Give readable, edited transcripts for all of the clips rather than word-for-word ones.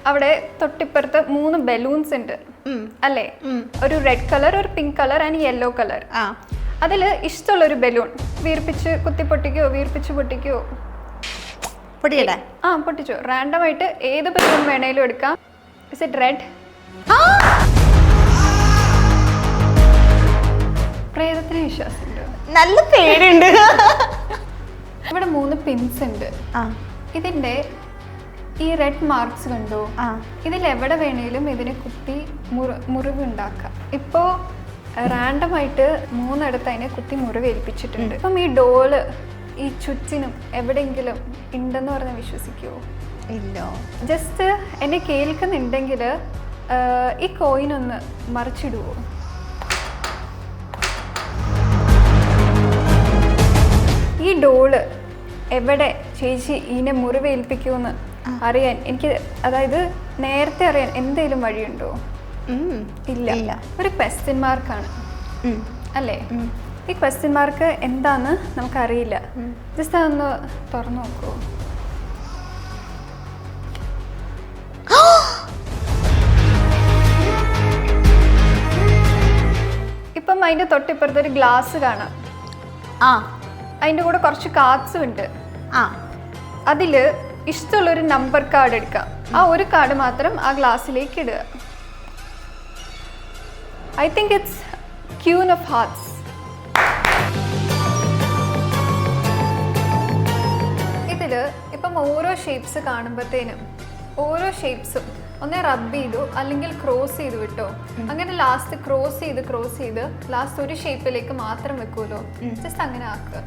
അവിടെ തൊട്ടിപ്പുറത്ത് 3 ബലൂൺസ് ഉണ്ട് അല്ലേ? ഒരു റെഡ് കളർ, ഒരു pink colour and yellow colour. അതിൽ ഇഷ്ടമുള്ളൊരു ബലൂൺ വീർപ്പിച്ച് പൊട്ടിക്കോ, വീർപ്പിച്ച് പൊട്ടിക്കോ. പൊട്ടിച്ചോ. റാൻഡം ആയിട്ട് ഏത് ബലൂൺ വേണേലും എടുക്കാം. Is it red? പ്രേതത്തിന് വിശ്വാസമുണ്ട്. നല്ല പേരുണ്ട്. ഇവിടെ 3 പിൻസ് ഉണ്ട്. ഇതിന്റെ ഈ റെഡ് മാർക്സ് കണ്ടോ? ഇതിൽ എവിടെ വേണേലും ഇതിനെ കുത്തി മുറിവ് ഉണ്ടാക്കാം. ഇപ്പോ റാൻഡം ആയിട്ട് 3 ഇടത്ത് അതിനെ കുത്തി മുറിവ് ഏൽപ്പിച്ചിട്ടുണ്ട്. അപ്പം ഈ ഡോള് ഈ ചുറ്റിനും എവിടെയെങ്കിലും ഉണ്ടെന്ന് പറഞ്ഞാൽ വിശ്വസിക്കുമോ? ഇല്ല. ജസ്റ്റ് എന്നെ കേൾക്കുന്നുണ്ടെങ്കിൽ ഈ കോയിൻ ഒന്ന് മറിച്ചിടുവോ? ഈ ഡോള് എവിടെ ചേച്ചി ഇതിനെ മുറിവേൽപ്പിക്കുമെന്ന് അറിയാൻ എനിക്ക്, അതായത് നേരത്തെ അറിയാൻ എന്തെങ്കിലും വഴിയുണ്ടോ? ഇല്ല. ഒരു ക്വസ്റ്റ്യൻ മാർക്കാണ് അല്ലേ? ഈ ക്വസ്റ്റ്യൻ മാർക്ക് എന്താന്ന് നമുക്കറിയില്ല. ജസ്റ്റ് അതൊന്ന് തുറന്നു നോക്കൂ. ഇപ്പം അതിന്റെ തൊട്ടിപ്പുറത്തൊരു ഗ്ലാസ് കാണാം. അതിൻ്റെ കൂടെ കുറച്ച് കാർഡ്സും ഉണ്ട്. അതില് ഇഷ്ടമുള്ളൊരു നമ്പർ കാർഡ് എടുക്കാം. ആ ഒരു കാർഡ് മാത്രം ആ ഗ്ലാസ്സിലേക്ക് ഇടുക. I think it's queen of hearts. ഇതില് ഇപ്പം ഓരോ ഷേപ്സ് കാണുമ്പോഴത്തേനും ഓരോ ഷേപ്സും ഒന്നേ റബ്ബ് ചെയ്തു അല്ലെങ്കിൽ ക്രോസ് ചെയ്ത് വിട്ടോ. അങ്ങനെ ലാസ്റ്റ് ക്രോസ് ചെയ്ത് ലാസ്റ്റ് ഒരു ഷേപ്പിലേക്ക് മാത്രം വെക്കുമല്ലോ. ജസ്റ്റ് അങ്ങനെ ആക്കുക.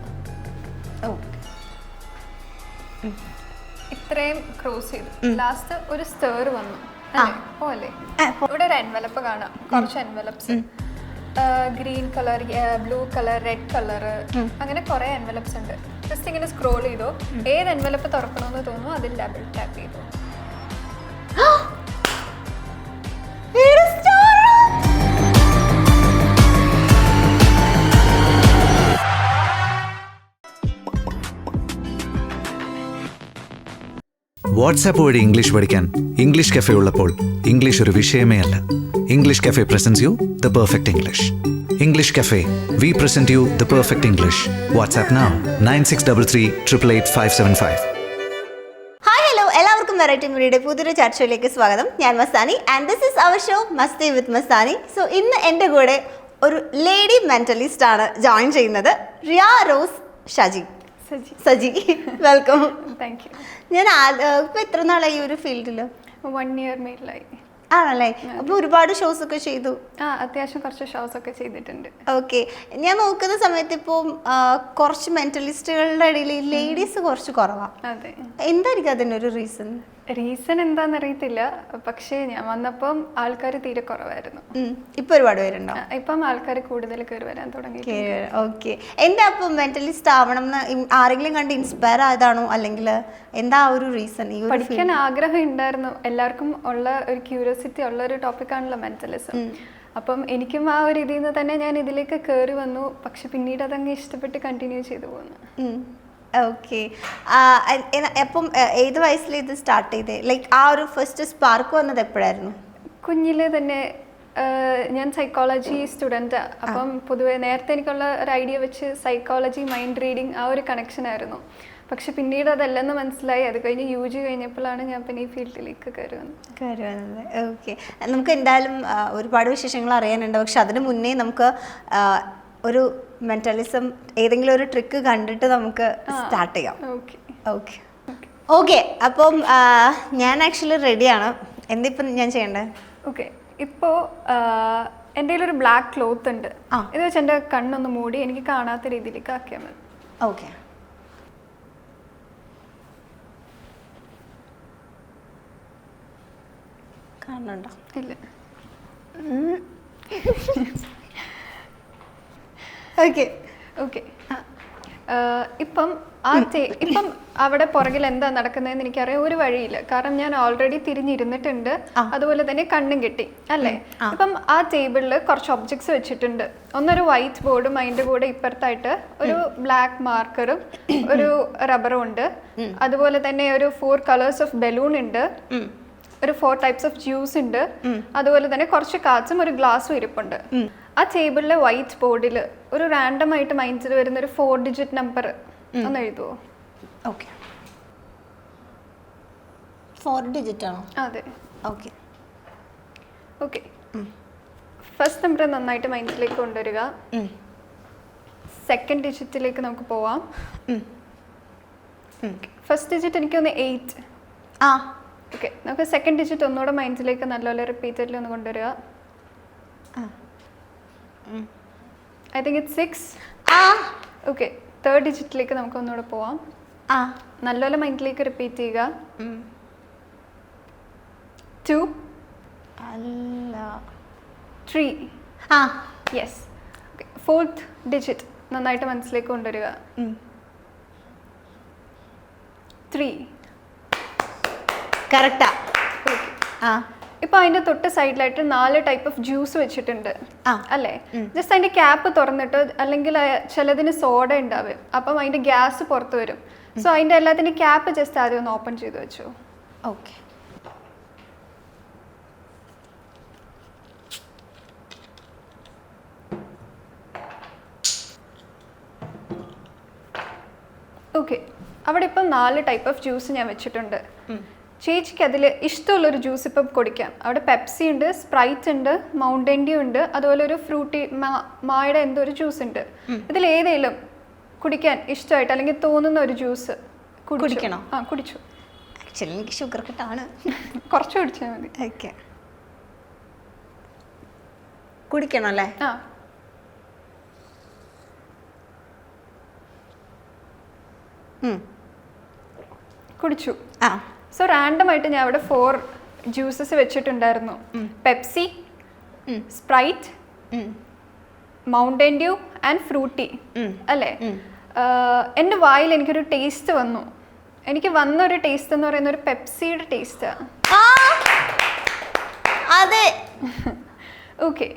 ഇത്രയും ക്രോസ് ചെയ്തു ലാസ്റ്റ് ഒരു സ്റ്റർ വന്നു പോലെ. ഇവിടെ ഒരു എൻവലപ്പ് കാണാം, കുറച്ച് envelops, green colour, blue colour, red colour, അങ്ങനെ കുറെ എൻവലപ്സ് ഉണ്ട്. ജസ്റ്റ് ഇങ്ങനെ സ്ക്രോൾ ചെയ്തോ, ഏത് എൻവലപ്പ് തുറക്കണമെന്ന് തോന്നുന്നു അതിൽ ഡബിൾ ടാപ്പ് ചെയ്തു. വാട്സാപ്പ് വഴി ഇംഗ്ലീഷ് പഠിക്കാൻ ഇംഗ്ലീഷ് കഫേ ഉള്ളപ്പോൾ ഇംഗ്ലീഷ് ഒരു വിഷയമേ അല്ല. English cafe presents you the perfect English. English cafe, we present you the perfect English. WhatsApp now 9633888575. Hi, hello, എല്ലാവർക്കും വെറൈറ്റി മീഡിയയുടെ പുതിയൊരു ചർച്ചയിലേക്ക് സ്വാഗതം. ഞാൻ Mastani and this is our show Masti with Mastani. So ഇന്ന് എൻ്റെ കൂടെ ഒരു ലേഡി മെന്റലിസ്റ്റ് ആണ് ജോയിൻ ചെയ്യുന്നത്, Riya Rose Saji. Welcome. Thank U. ഞാൻ ഇപ്പൊ എത്ര നാളായി ഈ ഒരു ഫീൽഡിൽ? 1 year മേലായി. ആണല്ലേ? അപ്പൊ ഒരുപാട് ഷോസ് ഒക്കെ ചെയ്തു? അത്യാവശ്യം കുറച്ച് ഷോസ് ഒക്കെ ചെയ്തിട്ടുണ്ട്. ഓക്കെ. ഞാൻ നോക്കുന്ന സമയത്ത് ഇപ്പോൾ കുറച്ച് മെന്റലിസ്റ്റുകളുടെ ഇടയിൽ ലേഡീസ് കുറച്ച് കുറവാണ്. അതെ. എന്തായിരിക്കും അതിനൊരു റീസൺ എന്താന്ന് അറിയത്തില്ല. പക്ഷേ ഞാൻ വന്നപ്പം ആൾക്കാർ തീരെ കുറവായിരുന്നു. ഇപ്പൊ ഒരുപാട് പേരുണ്ടോ? ഇപ്പം ആൾക്കാർ കൂടുതൽ കയറി വരാൻ തുടങ്ങി. ഓക്കെ. എന്താ അപ്പം മെന്റലിസ്റ്റ് ആവണം എന്ന് ആരെങ്കിലും കണ്ട് ഇൻസ്പയർ ആയതാണോ, അല്ലെങ്കിൽ എന്താ ഒരു റീസൺ? പഠിക്കാൻ ആഗ്രഹം ഉണ്ടായിരുന്നു. എല്ലാവർക്കും ഉള്ള ഒരു ക്യൂരിയോസിറ്റി ഉള്ള ഒരു ടോപ്പിക്കാണല്ലോ മെന്റലിസം. അപ്പം എനിക്കും ആ ഒരു ഇതിൽ നിന്ന് തന്നെ ഞാൻ ഇതിലേക്ക് കയറി വന്നു. പക്ഷെ പിന്നീട് അതങ്ങ് ഇഷ്ടപ്പെട്ട് കണ്ടിന്യൂ ചെയ്തു പോകുന്നു. ഓക്കെ. അപ്പം ഏത് വയസ്സിൽ ഇത് സ്റ്റാർട്ട് ചെയ്തേ? ലൈക്ക് ആ ഒരു ഫസ്റ്റ് സ്പാർക്ക് വന്നത് എപ്പോഴായിരുന്നു? കുഞ്ഞിലെ തന്നെ. ഞാൻ സൈക്കോളജി സ്റ്റുഡൻറ്റാ. അപ്പം പൊതുവെ നേരത്തെ എനിക്കുള്ള ഒരു ഐഡിയ വെച്ച് സൈക്കോളജി, മൈൻഡ് റീഡിങ് ആ ഒരു കണക്ഷൻ ആയിരുന്നു. പക്ഷെ പിന്നീട് അതല്ലെന്ന് മനസ്സിലായി. അത് കഴിഞ്ഞ് UG കഴിഞ്ഞപ്പോഴാണ് ഞാൻ പിന്നെ ഈ ഫീൽഡിലേക്ക് കയറി വന്നത്. ഓക്കെ. നമുക്ക് എന്തായാലും ഒരുപാട് വിശേഷങ്ങൾ അറിയാനുണ്ട്. പക്ഷെ അതിന് മുന്നേ നമുക്ക് ഒരു മെന്റലിസം ഏതെങ്കിലും ഒരു ട്രിക്ക് കണ്ടിട്ട് നമുക്ക് സ്റ്റാർട്ട് ചെയ്യാം. ഓക്കെ. അപ്പം ഞാൻ ആക്ച്വലി റെഡിയാണ്. എന്തിപ്പം ഞാൻ ചെയ്യണ്ടേ? ഓക്കെ. ഇപ്പോൾ എൻ്റെ കയ്യിലൊരു ബ്ലാക്ക് ക്ലോത്ത് ഉണ്ട്. ഇത് വെച്ച് എൻ്റെ കണ്ണൊന്ന് മൂടി എനിക്ക് കാണാത്ത രീതിയിലേക്ക് ആക്കിയാൽ മതി. ഓക്കെ. കാണുന്നുണ്ടോ? ഇല്ല. ഓക്കെ. ഇപ്പം അവിടെ പുറകിൽ എന്താ നടക്കുന്നതെന്ന് എനിക്കറിയാം. ഒരു വഴിയില്ല, കാരണം ഞാൻ ഓൾറെഡി തിരിഞ്ഞിരുന്നിട്ടുണ്ട്. അതുപോലെ തന്നെ കണ്ണും കെട്ടി അല്ലേ. ഇപ്പം ആ ടേബിളിൽ കുറച്ച് ഒബ്ജക്ട്സ് വെച്ചിട്ടുണ്ട്. ഒന്നൊരു വൈറ്റ് ബോർഡും അതിൻ്റെ കൂടെ ഇപ്പുറത്തായിട്ട് ഒരു ബ്ലാക്ക് മാർക്കറും ഒരു റബ്ബറും ഉണ്ട്. അതുപോലെ തന്നെ ഒരു 4 കളേഴ്സ് ഓഫ് ബലൂൺ ഉണ്ട്. ഒരു 4 ടൈപ്സ് ഓഫ് ജ്യൂസ് ഉണ്ട്, അതുപോലെ തന്നെ കുറച്ച് കാർഡ്സും ഒരു ഗ്ലാസ്സും ഇരിപ്പുണ്ട്. ആ ടേബിളിലെ വൈറ്റ് ബോർഡിൽ ഒരു റാൻഡം ആയിട്ട് മൈൻഡിൽ വരുന്ന ഒരു 4 ഡിജിറ്റ് നമ്പർ ഒന്ന് എഴുതുമോ? ഓക്കെ, 4 ഡിജിറ്റ് ആണോ? അതെ. ഓക്കെ ഓക്കെ, ഫസ്റ്റ് നമ്പർ നന്നായിട്ട് മൈൻഡിലേക്ക് കൊണ്ടുവരിക. സെക്കൻഡ് ഡിജിറ്റിലേക്ക് നമുക്ക് പോവാം. ഫസ്റ്റ് ഡിജിറ്റ് എനിക്കൊന്ന് 8. ആ ഓക്കെ, നമുക്ക് സെക്കൻഡ് ഡിജിറ്റ് ഒന്നുകൂടെ മൈൻഡിലേക്ക് നല്ലപോലെ റിപ്പീറ്റഡ്ലി ഒന്ന് കൊണ്ടുവരിക. I think it's 6. Okay, third ഡിജിറ്റിലേക്ക് നമുക്ക് ഒന്നുകൂടെ പോവാം. നല്ലപോലെ മൈൻഡിലേക്ക് റിപ്പീറ്റ് ചെയ്യുക. 2 അല്ല 3. യെസ്. ഓക്കെ, ഫോർത്ത് ഡിജിറ്റ് നന്നായിട്ട് മനസ്സിലേക്ക് കൊണ്ടുവരിക. 3. കറക്റ്റാ. ഇപ്പൊ അതിന്റെ തൊട്ട് സൈഡിലായിട്ട് 4 ടൈപ്പ് ഓഫ് ജ്യൂസ് വെച്ചിട്ടുണ്ട് അല്ലേ? ജസ്റ്റ് അതിന്റെ ക്യാപ്പ് തുറന്നിട്ട്, അല്ലെങ്കിൽ ചിലതിന് സോഡ ഉണ്ടാവും, അപ്പം അതിന്റെ ഗ്യാസ് പുറത്ത് വരും. സോ അതിന്റെ എല്ലാത്തിന്റെ ക്യാപ്പ് ജസ്റ്റ് ആദ്യം ഒന്ന് ഓപ്പൺ ചെയ്ത് വെച്ചു. ഓക്കെ, ഓക്കെ, അവിടെ ഇപ്പം 4 ടൈപ്പ് ഓഫ് ജ്യൂസ് ഞാൻ വെച്ചിട്ടുണ്ട്. ചേച്ചിക്ക് അതിൽ ഇഷ്ടമുള്ളൊരു ജ്യൂസ് ഇപ്പം കുടിക്കാം. അവിടെ പെപ്സി ഉണ്ട്, സ്പ്രൈറ്റ് ഉണ്ട്, മൗണ്ടൻ ഡ്യൂ ഉണ്ട്, അതുപോലെ ഒരു ഫ്രൂട്ടി മായുടെ എന്തോ ഒരു ജ്യൂസ് ഉണ്ട്. ഇതിൽ ഏതെങ്കിലും കുടിക്കാൻ ഇഷ്ടമായിട്ട് അല്ലെങ്കിൽ തോന്നുന്ന ഒരു ജ്യൂസ് കുടിക്കണോ? കുടിച്ചു. ആക്ച്വലി എനിക്ക് ഷുഗർ കട്ടാണ്. കുറച്ച് കുടിച്ചാൽ മതി. ഓക്കെ, കുടിക്കണം അല്ലേ? കുടിച്ചു. സോ റാൻഡം ആയിട്ട് ഞാൻ അവിടെ 4 ജ്യൂസസ് വെച്ചിട്ടുണ്ടായിരുന്നു. Pepsi, Sprite, Mountain Dew and Frooti അല്ലേ? എൻ്റെ വായിൽ എനിക്കൊരു ടേസ്റ്റ് വന്നു. എനിക്ക് വന്നൊരു ടേസ്റ്റ് എന്ന് പറയുന്ന ഒരു പെപ്സിയുടെ ടേസ്റ്റാണ്. അതെ. ഓക്കെ,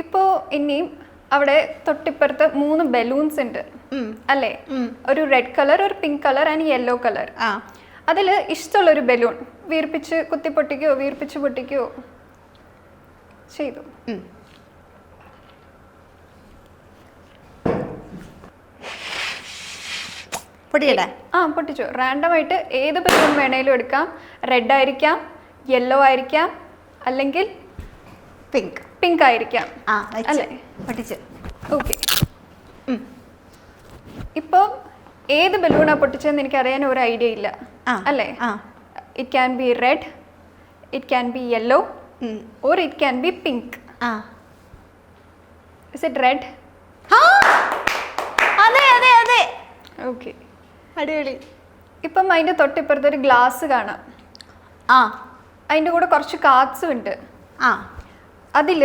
ഇപ്പോൾ ഇനിയും അവിടെ തൊട്ടിപ്പുറത്ത് 3 ബലൂൺസ് ഉണ്ട് അല്ലേ? ഒരു റെഡ് കളർ, ഒരു pink colour and yellow colour. അതിൽ ഇഷ്ടമുള്ളൊരു ബലൂൺ വീർപ്പിച്ച് കുത്തിപ്പൊട്ടിക്കോ വീർപ്പിച്ച് പൊട്ടിക്കോ ചെയ്തു. പൊട്ടിച്ചു. റാൻഡം ആയിട്ട് ഏത് ബലൂൺ വേണേലും എടുക്കാം. റെഡ് ആയിരിക്കാം, യെല്ലോ ആയിരിക്കാം, അല്ലെങ്കിൽ പിങ്ക് ആയിരിക്കാം അല്ലേ? പൊട്ടിച്ചു. ഓക്കെ, ഇപ്പം ഏത് ബലൂണാ പൊട്ടിച്ചതെന്ന് എനിക്കറിയാൻ ഒരു ഐഡിയ ഇല്ല അല്ലേ? It can be red, it can be yellow, or it can be pink. Is it red? അതെ അതെ അതെ. ഓക്കെ, അടിപൊളി. ഇപ്പം അതിൻ്റെ തൊട്ടിപ്പുറത്ത് ഒരു ഗ്ലാസ് കാണാം. അതിൻ്റെ കൂടെ കുറച്ച് കാർഡ്സും ഉണ്ട്. അതിൽ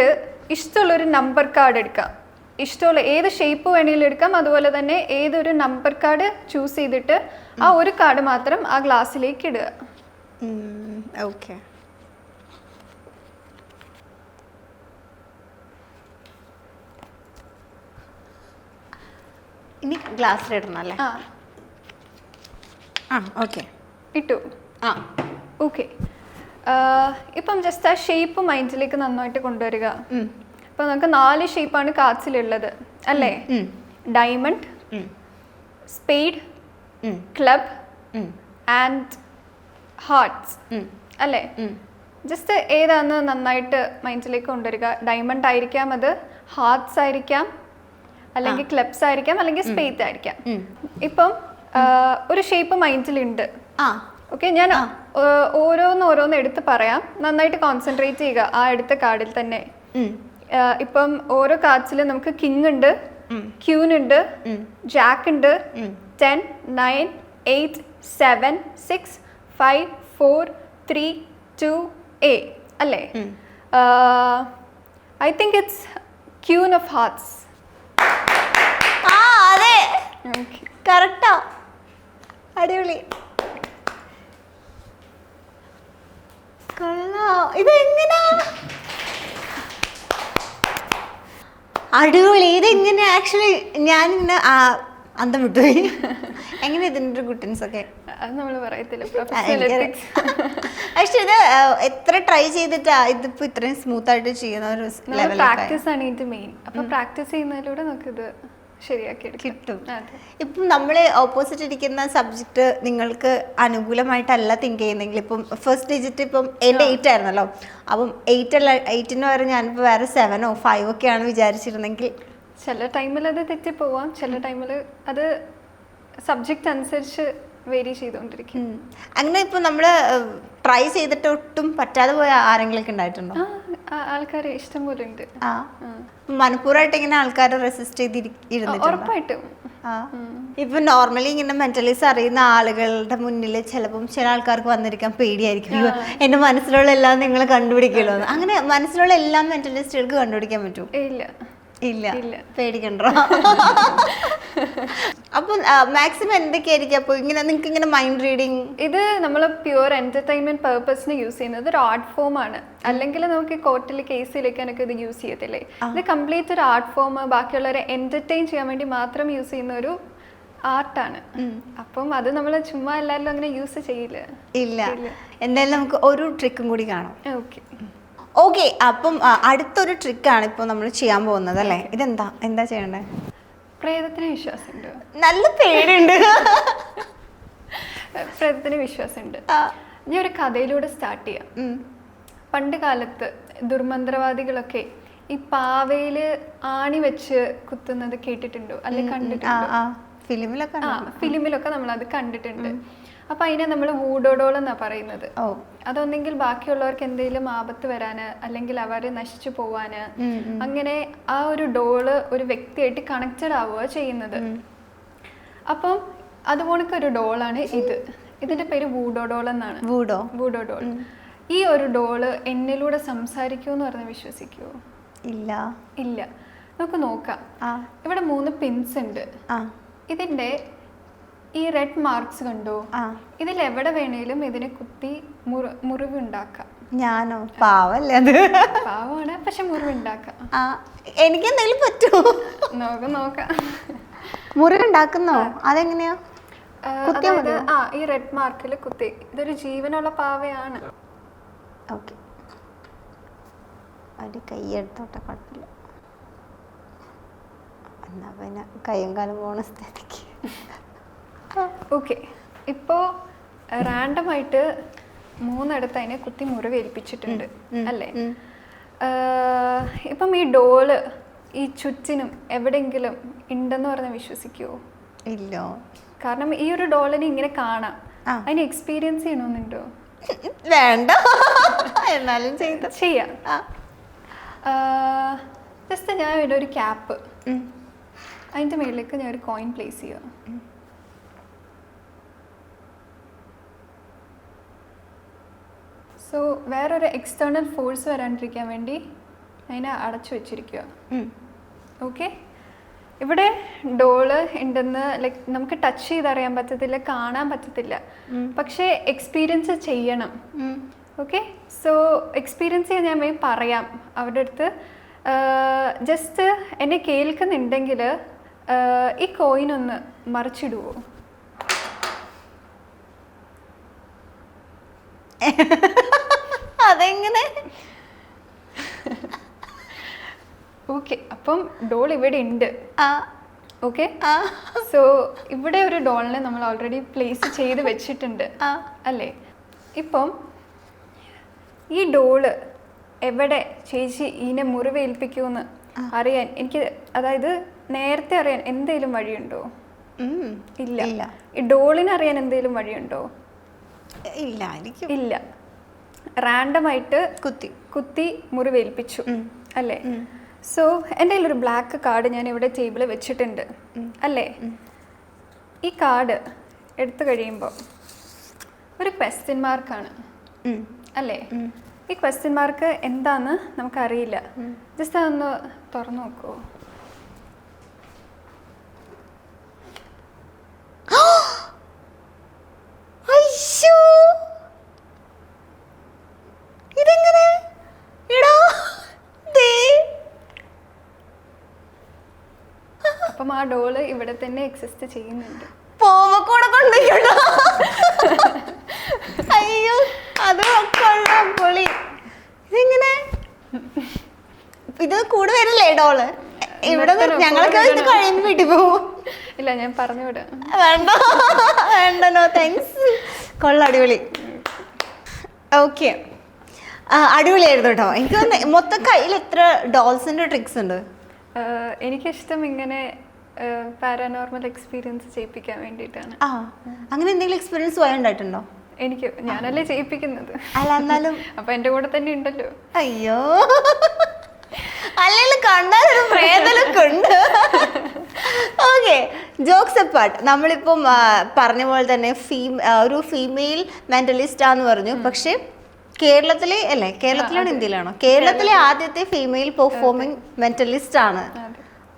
ഇഷ്ടമുള്ളൊരു നമ്പർ കാർഡ് എടുക്കാം. ഇഷ്ടമുള്ള ഏത് ഷേപ്പ് വേണമെങ്കിലും എടുക്കാം. അതുപോലെ തന്നെ ഏതൊരു നമ്പർ കാർഡ് ചൂസ് ചെയ്തിട്ട് ആ ഒരു കാർഡ് മാത്രം ആ ഗ്ലാസ്സിലേക്ക് ഇടുക. ഓക്കെ, ഇനി ഗ്ലാസ്സിലിടണം അല്ലേ? ഓക്കെ, ഇട്ടു. ഓക്കെ, ഇപ്പം ജസ്റ്റ് ആ ഷേപ്പ് മൈൻഡിലേക്ക് നന്നായിട്ട് കൊണ്ടുവരിക. ഇപ്പം നമുക്ക് 4 ഷേപ്പാണ് കാർഡ്സിലുള്ളത് അല്ലേ? Diamond, spade, club and hearts അല്ലേ? ജസ്റ്റ് ഏതാന്ന് നന്നായിട്ട് മൈൻഡിലേക്ക് കൊണ്ടുവരിക. ഡയമണ്ട് ആയിരിക്കാം, അത് ഹാർട്ട്സ് ആയിരിക്കാം, അല്ലെങ്കിൽ ക്ലബ്സ് ആയിരിക്കാം, അല്ലെങ്കിൽ സ്പേഡ് ആയിരിക്കാം. ഇപ്പം ഒരു ഷേപ്പ് മൈൻഡിലുണ്ട്. ഓക്കെ, ഞാൻ ഓരോന്ന് എടുത്ത് പറയാം. നന്നായിട്ട് കോൺസെൻട്രേറ്റ് ചെയ്യുക ആ എടുത്ത കാർഡിൽ തന്നെ. ഇപ്പം ഓരോ കാർഡ്സിലും നമുക്ക് കിങ് ഉണ്ട്, ക്യൂൻ ഉണ്ട്, ജാക്ക് ഉണ്ട്, 10, 9, 8, 7, 6, 5, 4, 3, 2, A അല്ലേ? I think it's queen of hearts. അതെ, കറക്റ്റാ. അടിപൊളി. ഇതെങ്ങനാ? അടിപൊളി. ഇതെങ്ങനെ? ആക്ച്വലി ഞാനിങ്ങനെ അന്തം വിട്ടുപോയി. എങ്ങനെ ഇതിൻ്റെ ഒരു ഗുട്ടൻസ് ഒക്കെ? അത് നമ്മൾ പറയത്തില്ല പ്രൊഫഷണൽ എത്തിക്സ്. പക്ഷെ ഇത് എത്ര ട്രൈ ചെയ്തിട്ടാ ഇതിപ്പോ ഇത്രയും സ്മൂത്ത് ആയിട്ട് ചെയ്യുന്ന ഒരു ലെവൽ? പ്രാക്ടീസ് ആണ് ഇത് മെയിൻ. അപ്പൊ പ്രാക്ടീസ് ചെയ്യുന്നതിലൂടെ നമുക്കിത് ശരിയാക്കി കിട്ടും. ഇപ്പം നമ്മളെ ഓപ്പോസിറ്റ് ഇരിക്കുന്ന സബ്ജക്റ്റ് നിങ്ങൾക്ക് അനുകൂലമായിട്ടല്ല തിങ്ക് ചെയ്യുന്നെങ്കിൽ, ഇപ്പം ഫസ്റ്റ് ഡിജിറ്റ് ഇപ്പം എൻ്റെ 8 ആയിരുന്നല്ലോ, അപ്പം 8ന് വരെ ഞാനിപ്പോൾ വേറെ 7ഓ 5 ഒക്കെയാണ് വിചാരിച്ചിരുന്നെങ്കിൽ ചില ടൈമിൽ അത് തെറ്റിപ്പോവാം, ചില ടൈമിൽ അത് സബ്ജക്റ്റ് അനുസരിച്ച് വേരി ചെയ്തുകൊണ്ടിരിക്കും. അങ്ങനെ ഇപ്പം നമ്മൾ ട്രൈ ചെയ്തിട്ട് ഒട്ടും പറ്റാതെ പോയ ആരെങ്കിലും ഒക്കെ ഉണ്ടായിട്ടുണ്ടോ? ആൾക്കാർ ഇഷ്ടം പോലെ ഉണ്ട്. മനഃപൂർവ്വമായിട്ട് ഇങ്ങനെ ആൾക്കാർ റെസിസ്റ്റ് ചെയ്തിരുന്നിട്ടുണ്ടോ? ഉറപ്പായിട്ടും. ഇപ്പൊ നോർമലി ഇങ്ങനെ മെന്റലിസ്റ്റ് അറിയുന്ന ആളുകളുടെ മുന്നിൽ ചിലപ്പം ചില ആൾക്കാർക്ക് വന്നിരിക്കാൻ പേടിയായിരിക്കും, അയ്യോ എന്റെ മനസ്സിലുള്ള എല്ലാം നിങ്ങൾ കണ്ടുപിടിക്കല്ലോ. അങ്ങനെ മനസ്സിലുള്ള എല്ലാം മെന്റലിസ്റ്റുകൾക്ക് കണ്ടുപിടിക്കാൻ പറ്റുമോ? ഇല്ല, പേടിക്കണ്ടോ? അപ്പൊ മാക്സിമം എന്തൊക്കെയായിരിക്കും അപ്പൊ ഇങ്ങനെ നിങ്ങൾക്ക് ഇങ്ങനെ മൈൻഡ് റീഡിങ്? ഇത് നമ്മൾ പ്യുവർ എന്റർടൈൻമെന്റ് പർപ്പസിന് യൂസ് ചെയ്യുന്നത് ഒരു ആർട്ട് ഫോം ആണ്. അല്ലെങ്കിൽ നമുക്ക് കോർട്ടിൽ കേസിലേക്കാനൊക്കെ ഇത് യൂസ് ചെയ്യത്തില്ലേ, ഇത് കംപ്ലീറ്റ് ഒരു ആർട്ട് ഫോം, ബാക്കിയുള്ളവരെ എന്റർടൈൻ ചെയ്യാൻ വേണ്ടി മാത്രം യൂസ് ചെയ്യുന്ന ഒരു ആർട്ടാണ്. അപ്പം അത് നമ്മൾ ചുമ്മാ എല്ലാവരും അങ്ങനെ യൂസ് ചെയ്യില്ല. ഇല്ല. എന്തായാലും നമുക്ക് ഒരു ട്രിക്കും കൂടി കാണാം. ഓക്കെ, അപ്പം അടുത്തൊരു ട്രിക്കാണ് ഇപ്പോൾ നമ്മൾ ചെയ്യാൻ പോകുന്നത് അല്ലേ? എന്താ ചെയ്യണ്ടേ? പ്രേതത്തിന് വിശ്വാസമുണ്ട്? നല്ല പേടിയുണ്ട്. പ്രേതത്തിന് വിശ്വാസമുണ്ട്. ഞാൻ ഒരു കഥയിലൂടെ സ്റ്റാർട്ട് ചെയ്യാം. പണ്ട് കാലത്ത് ദുർമന്ത്രവാദികളൊക്കെ ഈ പാവയില് ആണി വെച്ച് കുത്തുന്നത് കേട്ടിട്ടുണ്ടോ അല്ലെങ്കിൽ കണ്ടിട്ടുണ്ടോ? ഫിലിമിലൊക്കെ നമ്മൾ അത് കണ്ടിട്ടുണ്ട്. അപ്പൊ അതിനെ നമ്മൾ വൂഡോഡോൾ എന്നാ പറയുന്നത്. അതൊന്നെങ്കിൽ ബാക്കിയുള്ളവർക്ക് എന്തെങ്കിലും ആപത്ത് വരാന് അല്ലെങ്കിൽ അവര് നശിച്ചു പോവാന്, അങ്ങനെ ആ ഒരു ഡോള് ഒരു വ്യക്തിയായിട്ട് കണക്റ്റഡ് ആവുക ചെയ്യുന്നത്. അപ്പം അതുപോലൊരു ഡോളാണ് ഇത്. ഇതിന്റെ പേര് വൂഡോഡോൾ എന്നാണ്. വൂഡോഡോൾ. ഈ ഒരു ഡോള് എന്നിലൂടെ സംസാരിക്കുമെന്ന് പറഞ്ഞ് വിശ്വസിക്കുവോ? ഇല്ല. നമുക്ക് നോക്കാം. ഇവിടെ 3 പിൻസ് ഉണ്ട്. ഇതിന്റെ ഈ റെഡ് മാർക്സ് കണ്ടോ? ഇതിൽ എവിടെ വേണേലും ഇതിനെ കുത്തി മുറിവുണ്ടാക്കാം. ഞാനോ? പാവല്ലേ അത്? പാവമാണ്, പക്ഷെ മുറിവുണ്ടാക്കാം. എനിക്ക് എന്തെങ്കിലും പറ്റുമോ? നോക്കാം. മുറിവുണ്ടാക്കുന്നോ? അതെങ്ങനെയാ? ഈ റെഡ് മാർക്കിൽ കുത്തി. ഇതൊരു ജീവനുള്ള പാവയാണ്. ഓക്കെ, ഒരു കൈ എടുത്തോട്ടെ, കുഴപ്പമില്ല. എന്നാ പിന്നെ കയ്യും കാലം പോണ സ്ഥിതിക്ക് ഓക്കെ. ഇപ്പോൾ റാൻഡമായിട്ട് 3 അതിനെ കുത്തി മുറിവേൽപ്പിച്ചിട്ടുണ്ട് അല്ലേ? ഇപ്പം ഈ ഡോള് ഈ ചുറ്റിനും എവിടെയെങ്കിലും ഉണ്ടെന്ന് പറഞ്ഞാൽ വിശ്വസിക്കുവോ? ഇല്ല. കാരണം ഈ ഒരു ഡോളിനെ ഇങ്ങനെ കാണാം, അതിനെ എക്സ്പീരിയൻസ് ചെയ്യണമെന്നുണ്ടോ? വേണ്ട, എന്നാലും ചെയ്യാം. ജസ്റ്റ് ഞാൻ ഇവിടെ ഒരു ക്യാപ്പ്, അതിൻ്റെ മേളിലേക്ക് ഞാൻ ഒരു കോയിൻ പ്ലേസ് ചെയ്യുക. സോ വേറൊരു എക്സ്റ്റേണൽ ഫോഴ്സ് വരാണ്ടിരിക്കാൻ വേണ്ടി അതിനെ അടച്ചു വെച്ചിരിക്കുക. ഓക്കെ, ഇവിടെ ഡോള് ഉണ്ടെന്ന് ലൈക്ക് നമുക്ക് ടച്ച് ചെയ്തറിയാൻ പറ്റത്തില്ല, കാണാൻ പറ്റത്തില്ല, പക്ഷേ എക്സ്പീരിയൻസ് ചെയ്യണം. ഓക്കെ, സോ എക്സ്പീരിയൻസ് ചെയ്യാൻ ഞാൻ വേണ്ടി പറയാം അവരുടെ അടുത്ത്. ജസ്റ്റ് എന്നെ കേൾക്കുന്നുണ്ടെങ്കിൽ ഈ കോയിൻ ഒന്ന് മറിച്ചിടുവോ? അതെങ്ങനെ? ഓക്കെ, അപ്പം ഡോൾ ഇവിടെ ഉണ്ട്. ഓക്കെ, സോ ഇവിടെ ഒരു ഡോളിനെ നമ്മൾ ഓൾറെഡി പ്ലേസ് ചെയ്ത് വെച്ചിട്ടുണ്ട് അല്ലേ? ഇപ്പം ഈ ഡോള് എവിടെ ചേച്ചി ഇതിനെ മുറിവേൽപ്പിക്കുമെന്ന് അറിയാൻ എനിക്ക്, അതായത് നേരത്തെ അറിയാൻ എന്തെങ്കിലും വഴിയുണ്ടോ? ഇല്ല. ഈ ഡോളിനെ അറിയാൻ എന്തെങ്കിലും വഴിയുണ്ടോ? ഇല്ല. റാൻഡമായിട്ട് കുത്തി മുറിവേൽപ്പിച്ചു അല്ലേ? സോ എൻ്റെ കയ്യിൽ ഒരു ബ്ലാക്ക് കാർഡ് ഞാൻ ഇവിടെ ടേബിളിൽ വെച്ചിട്ടുണ്ട് അല്ലേ? ഈ കാർഡ് എടുത്തു കഴിയുമ്പോൾ ഒരു ക്വസ്റ്റ്യൻ മാർക്കാണ് അല്ലേ? ഈ ക്വസ്റ്റ്യൻ മാർക്ക് എന്താന്ന് നമുക്കറിയില്ല. ജസ്റ്റ് അതൊന്ന് തുറന്നു നോക്കുമോ? അപ്പം ആ ഡോള് ഇവിടെ തന്നെ എക്സിസ്റ്റ് ചെയ്യുന്നുണ്ട്. കൂടെ കൊണ്ടുപോയിട്ടോ? അത് കൊള്ളാം, പൊളി. ഇതെങ്ങനെ ഇത് കൂടെ വരില്ലേ ഡോള്? ഇവിടെ ഞങ്ങളൊക്കെ ഇത് കഴിയുമ്പോൾ വീട്ടിൽ പോകും. ഇല്ല, ഞാൻ പറഞ്ഞു വിടാം. വേണ്ട വേണ്ട, നോ താങ്ക്സ്. കൊള്ളാം, അടിപൊളി. ഓക്കെ, അടിപൊളിയായിരുന്നു കേട്ടോ. എനിക്ക് തോന്നുന്നു മൊത്തം കയ്യിൽ എത്ര ഡോൾസിന്റെ ട്രിക്സ് ഉണ്ട്? എനിക്കിഷ്ടം ഇങ്ങനെ പാരാനോർമൽ എക്സ്പീരിയൻസ് ചെയ്യിപ്പിക്കാൻ വേണ്ടിയിട്ടാണ്. അങ്ങനെ എന്തെങ്കിലും എക്സ്പീരിയൻസ് സ്വയം ഉണ്ടായിട്ടുണ്ടോ? ഞാനല്ലേ ചെയ്യിപ്പിക്കുന്നത്. അല്ല എന്നാലും അപ്പൊ എന്റെ കൂടെ തന്നെ ഉണ്ടല്ലോ. അയ്യോ, അല്ലെങ്കിൽ കണ്ടാലൊരു പ്രേതലൊക്കെ ഉണ്ട്. ഓക്കെ, ജോക്സ് അപ്പാർട്ട്, നമ്മളിപ്പം പറഞ്ഞ പോലെ തന്നെ ഒരു ഫീമെയിൽ മെന്റലിസ്റ്റാന്ന് പറഞ്ഞു. പക്ഷെ കേരളത്തിലെ അല്ലേ, കേരളത്തിലാണോ ഇന്ത്യയിലാണോ? കേരളത്തിലെ ആദ്യത്തെ ഫീമെയിൽ പെർഫോമിംഗ് മെന്റലിസ്റ്റ് ആണ്.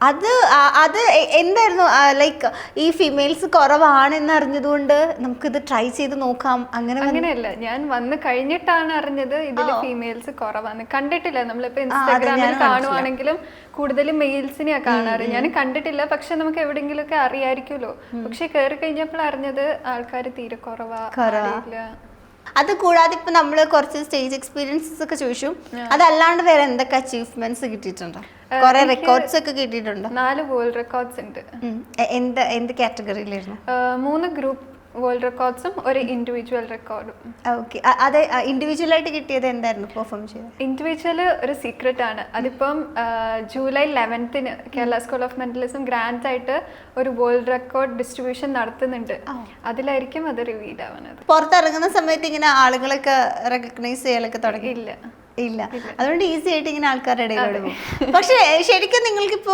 അത് എന്തായിരുന്നു ലൈക്ക് ഈ ഫീമെയിൽസ് കുറവാണെന്ന് അറിഞ്ഞതുകൊണ്ട് നമുക്കിത് ട്രൈ ചെയ്ത് നോക്കാം അങ്ങനെയല്ല, ഞാൻ വന്ന് കഴിഞ്ഞിട്ടാണ് അറിഞ്ഞത് ഇതിൽ ഫീമെയിൽസ് കുറവാണ്. കണ്ടിട്ടില്ല, നമ്മളിപ്പോ ഇൻസ്റ്റാഗ്രാമിൽ കാണുവാണെങ്കിലും കൂടുതലും മെയിൽസിനെയാ കാണാറ്. ഞാൻ കണ്ടിട്ടില്ല, പക്ഷെ നമുക്ക് എവിടെയെങ്കിലും ഒക്കെ അറിയായിരിക്കുമല്ലോ. പക്ഷെ കയറി കഴിഞ്ഞപ്പോൾ അറിഞ്ഞത് ആൾക്കാർ തീരെ കുറവാ. അത് കൂടാതെ ഇപ്പൊ നമ്മള് കുറച്ച് സ്റ്റേജ് എക്സ്പീരിയൻസസ് ഒക്കെ ചോദിച്ചു. അതല്ലാണ്ട് വേറെ എന്തൊക്കെ അച്ചീവ്മെന്റ്സ് കിട്ടിയിട്ടുണ്ടോ? കുറെ റെക്കോർഡ്സ് ഒക്കെ കിട്ടിയിട്ടുണ്ടോ? 4 വേൾഡ് റെക്കോർഡ്സ് ഉണ്ട്. എന്ത് കാറ്റഗറിയിലായിരുന്നു? 3 ഗ്രൂപ്പ് വേൾഡ് റെക്കോർഡ്സും ഒരു ഇൻഡിവിജ്വൽ റെക്കോർഡും. ഓക്കെ, അത് ഇൻഡിവിജ്വൽ ആയിട്ട് കിട്ടിയത് എന്തായിരുന്നു പെർഫോം ചെയ്തത്? ഇൻഡിവിജ്വൽ ഒരു സീക്രട്ട് ആണ്. അതിപ്പം July 11 Kerala school of mentalism grand ആയിട്ട് ഒരു വേൾഡ് റെക്കോർഡ് ഡിസ്ട്രിബ്യൂഷൻ നടത്തുന്നുണ്ട്. അതിലായിരിക്കും അത് റിവീൽ ആവുന്നത്. പുറത്തിറങ്ങുന്ന സമയത്ത് ഇങ്ങനെ ആളുകളൊക്കെ റെക്കഗ്നൈസ് ചെയ്യലൊക്കെ തുടങ്ങി? ഇല്ല, അതുകൊണ്ട് ഈസി ആയിട്ട് ഇങ്ങനെ ആൾക്കാരുടെ ഇടയിലൂടെ പോകും. പക്ഷെ ശരിക്കും നിങ്ങൾക്കിപ്പോ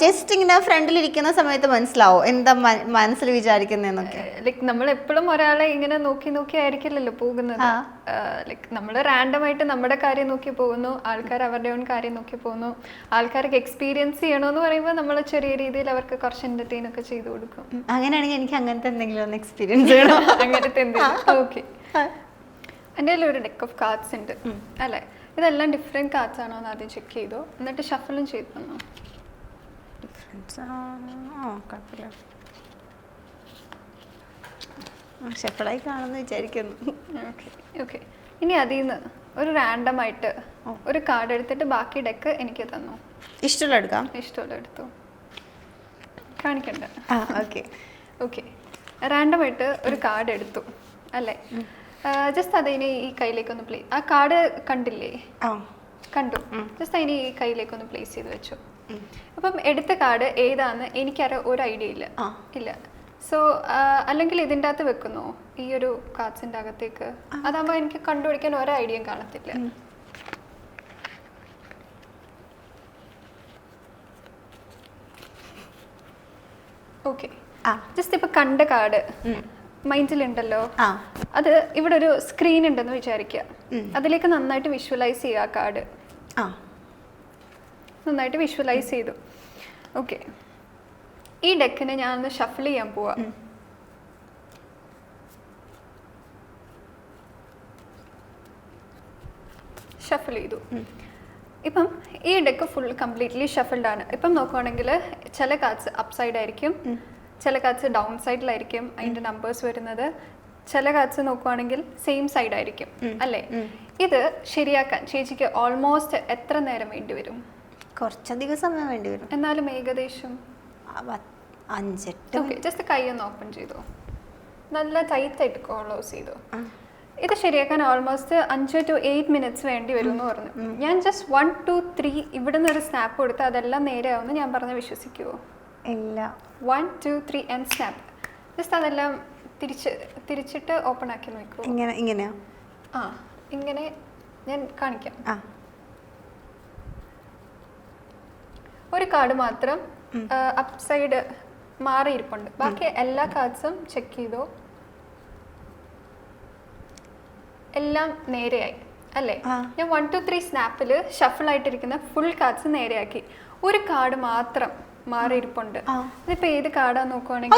ജസ്റ്റ് ഇങ്ങനെ ഫ്രണ്ടിൽ ഇരിക്കുന്ന സമയത്ത് മനസ്സിലാവോ എന്താ മനസ്സിൽ വിചാരിക്കുന്നതെന്നൊക്കെ? ലൈക്ക് നമ്മൾ എപ്പോഴും ഒരാളെ ഇങ്ങനെ നോക്കി ആയിരിക്കില്ലല്ലോ പോകുന്നത്. ലൈക്ക് നമ്മൾ റാൻഡം ആയിട്ട് നമ്മുടെ കാര്യം നോക്കി പോകുന്നു, ആൾക്കാർ അവരുടെ ഓൺ കാര്യം നോക്കി പോകുന്നു. ആൾക്കാർക്ക് എക്സ്പീരിയൻസ് ചെയ്യണമെന്ന് പറയുമ്പോൾ നമ്മൾ ചെറിയ രീതിയിൽ അവർക്ക് കുറച്ച് എന്റർടൈൻ ഒക്കെ ചെയ്തു കൊടുക്കും. അങ്ങനെയാണെങ്കിൽ എനിക്ക് അങ്ങനത്തെ എന്തെങ്കിലും എക്സ്പീരിയൻസ് ചെയ്യണം. അങ്ങനത്തെ എന്തെങ്കിലും. ഓക്കെ, എൻ്റെ കയ്യിൽ ഒരു ഡെക്ക് ഓഫ് കാർഡ്സ് ഉണ്ട് അല്ലേ? ഇതെല്ലാം ഡിഫറെൻറ്റ് കാർഡ്സ് ആണോ എന്ന് ആദ്യം ചെക്ക് ചെയ്തോ, എന്നിട്ട് ഷഫിളും ചെയ്ത് തന്നോ. ഷഫിളായി കാണുമെന്ന് വിചാരിക്കുന്നു. ഓക്കെ, ഇനി അതിൽ നിന്ന് ഒരു റാൻഡം ആയിട്ട് ഒരു കാർഡ് എടുത്തിട്ട് ബാക്കി ഡെക്ക് എനിക്ക് തന്നു. ഇഷ്ടമുള്ള എടുക്കാം? ഇഷ്ടമുള്ള എടുത്തു, കാണിക്കണ്ട. ഓക്കെ, റാൻഡം ആയിട്ട് ഒരു കാർഡ് എടുത്തു അല്ലേ? ജസ്റ്റ് അതിനെ ഈ കയ്യിലേക്കൊന്ന് പ്ലേസ്, ആ കാർഡ് കണ്ടില്ലേ? കണ്ടു. ജസ്റ്റ് അതിനെ ഈ കയ്യിലേക്കൊന്ന് പ്ലേസ് ചെയ്ത് വെച്ചു. അപ്പം എടുത്ത കാർഡ് ഏതാന്ന് എനിക്കറിയാം, ഒരു ഐഡിയ ഇല്ല. സോ അല്ലെങ്കിൽ ഇതിൻ്റെ അകത്ത് വെക്കുന്നോ ഈ ഒരു കാർഡ്സിൻ്റെ അകത്തേക്ക്? അതാകുമ്പോൾ എനിക്ക് കണ്ടുപിടിക്കാൻ ഒരു ഐഡിയയും കാണത്തില്ല. ഓക്കെ, ജസ്റ്റ് ഇപ്പൊ കണ്ട കാർഡ് മൈൻഡിലുണ്ടല്ലോ. അത് ഇവിടെ ഒരു സ്ക്രീൻ ഉണ്ടെന്ന് വിചാരിക്കുക. അതിലേക്ക് നന്നായിട്ട് വിഷ്വലൈസ് ചെയ്യുക. ആ കാർഡ് നന്നായിട്ട് വിഷ്വലൈസ് ചെയ്തു. ഓക്കെ, ഈ ഡെക്കിനെ ഞാൻ ഒന്ന് ഷഫിൾ ചെയ്യാൻ പോവാ. ഷഫിൾ ചെയ്തു. ഇപ്പം ഈ ഡെക്ക് ഫുൾ കംപ്ലീറ്റ്ലി ഷഫിൾഡ് ആണ്. ഇപ്പം നോക്കുവാണെങ്കിൽ ചില കാർഡ്സ് അപ്സൈഡ് ആയിരിക്കും, ചില കാർഡ്സ് ഡൗൺ സൈഡിലായിരിക്കും അതിൻ്റെ നമ്പേഴ്സ് വരുന്നത്. ചില കാർഡ്സ് നോക്കുവാണെങ്കിൽ സെയിം സൈഡ് ആയിരിക്കും അല്ലേ? ഇത് ശരിയാക്കാൻ ചേച്ചിക്ക് ഓൾമോസ്റ്റ് എത്ര നേരം വേണ്ടി വരും? കുറച്ചധികം സമയം വേണ്ടി വരും. എന്നാലും ഏകദേശം 5-8. ഓക്കെ, ജസ്റ്റ് കൈ ഒന്ന് ഓപ്പൺ ചെയ്തോ, നല്ല ടൈറ്റ് ആയിട്ട് ക്ലോസ് ചെയ്തോ. ഇത് ശരിയാക്കാൻ ഓൾമോസ്റ്റ് 5 to 8 minutes വേണ്ടി വരും എന്ന് പറഞ്ഞു. ഞാൻ ജസ്റ്റ് 1 2 3 ഇവിടെ നിന്ന് ഒരു സ്നാപ്പ് കൊടുത്ത് അതെല്ലാം നേരെയാവുമെന്ന് ഞാൻ പറഞ്ഞ വിശ്വസിക്കുമോ? ഇല്ല. 1 2 3 ആൻഡ് സ്നാപ്പ്. ജസ്റ്റ് അതെല്ലാം തിരിച്ചിട്ട് ഓപ്പൺ ആക്കി നോക്കൂ. ഇങ്ങനെയാ? ഇങ്ങനെ ഞാൻ കാണിക്കാം. ഒരു കാർഡ് മാത്രം അപ്പ് സൈഡ് മാറിയിരിപ്പുണ്ട്. ബാക്കി എല്ലാ കാർഡ്സും ചെക്ക് ചെയ്തോ, എല്ലാം നേരെയായി അല്ലേ? ഞാൻ 1 2 3 സ്നാപ്പിൽ ഷഫിൾ ആയിട്ടിരിക്കുന്ന ഫുൾ കാർഡ്സ് നേരെയാക്കി. ഒരു കാർഡ് മാത്രം മാറിയിരിപ്പുണ്ട്. ഇതിപ്പോ ഏത് കാർഡാ നോക്കുവാണെങ്കിൽ